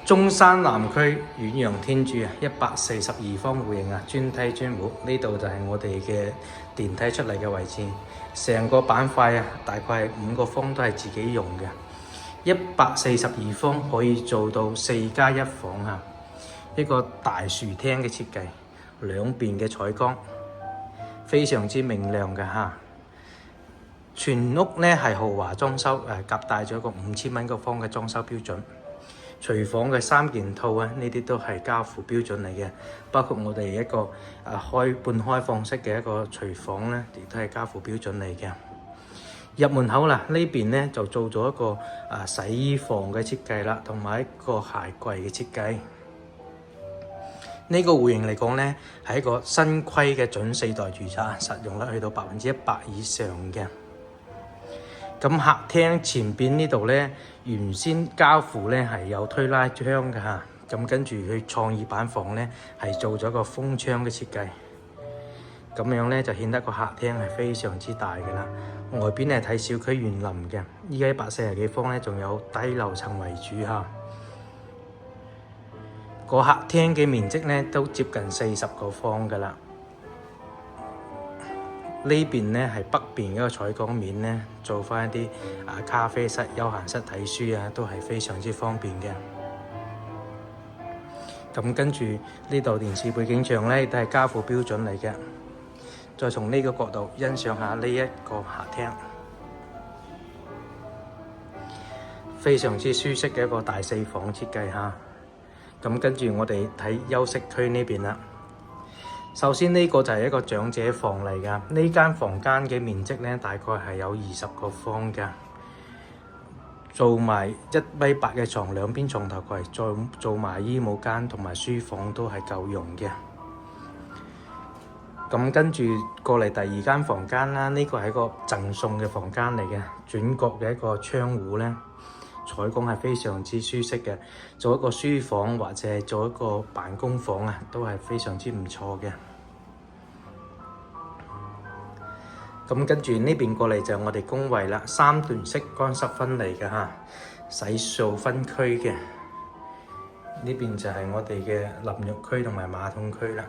中山南區遠洋天鑄142方戶型專梯專戶，呢度就係我哋嘅電梯出嚟嘅位置。成個板塊大概係5個方都係自己用嘅。142方可以做到4+1房一個大樹廳嘅設計，兩邊嘅採光非常之明亮嘅全屋呢係豪華裝修，夾帶咗個5000蚊個方嘅裝修標準。廚房嘅3件套呢啲都係交付標準嚟嘅，包括我哋一個半開放式嘅一個廚房呢，亦都係交付標準嚟嘅。入門口啦，呢邊呢就做咗一個洗衣房嘅設計啦，同埋一個鞋櫃嘅設計。呢個戶型嚟講呢，係一個新規嘅準4代住宅，實用率去到100%以上嘅。咁客廳前邊呢度呢，原先交付呢係有推拉窗嘅咁跟住佢創意板房呢係做咗個風窗嘅設計，咁樣呢就顯得個客廳係非常之大嘅啦。外邊係睇小區園林嘅，依家140幾方呢，仲有低樓層為主個客廳嘅面積呢都接近40個方噶啦。呢邊呢係北邊嗰個採光面呢，做翻一啲咖啡室、休閒室睇書都係非常之方便嘅。咁跟住呢度電視背景牆呢都係交付標準嚟嘅。再從呢個角度欣賞下呢一個客廳，非常之舒適嘅一個大4房設計咁跟住我哋睇休息區呢邊啦。首先呢個就係一個長者房嚟㗎，呢間房間嘅面積呢大概係有20個方㗎，做埋1.8米嘅床，兩邊床頭櫃，再做埋衣帽間同埋書房都係夠用嘅。咁跟住過嚟第2間房間啦，呢個係一個贈送嘅房間嚟嘅，轉角嘅一個窗戶呢，採光係非常之舒適嘅，做一個書房或者係做一個辦公房都係非常之唔錯嘅。咁跟住呢邊過嚟就係我哋工位啦，3段式乾濕分離嘅洗掃分區嘅。呢邊就係我哋嘅淋浴區同埋馬桶區啦。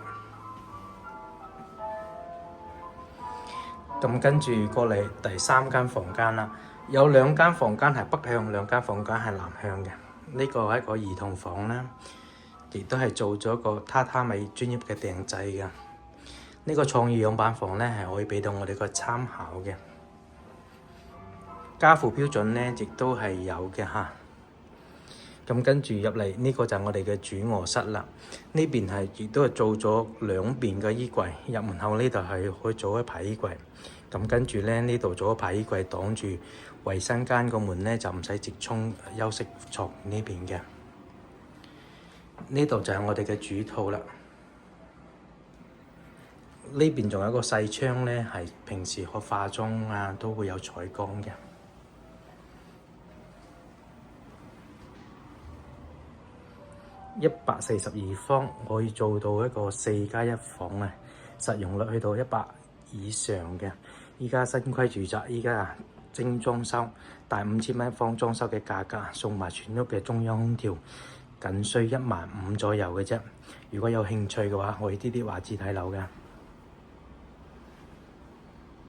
咁跟住過嚟第3間房間啦，有2間房間係北向，2間房間係南向嘅。呢個係一個兒童房啦，亦都係做咗個榻榻米專業嘅訂製嘅。呢個創意樣板房呢係可以俾到我哋個參考嘅。家父標準呢亦都係有嘅咁跟住入嚟呢個就係我哋嘅主臥室啦。呢邊係亦都係做咗2邊嘅衣櫃，入門口呢度係可以做一排衣櫃。咁跟住咧呢度做一排衣櫃擋住衞生間個門呢，就唔使直衝休息床呢邊嘅。呢度就係我哋嘅主套啦。呢邊仲有一個細窗呢，係平時學化妝都會有採光嘅。142方可以做到一個4+1房實用率去到100以上嘅。依家新規住宅，依家精裝修，大5000蚊方裝修嘅價格，送埋全屋嘅中央空調，僅需15000左右嘅啫。如果有興趣嘅話，可以啲話字睇樓嘅。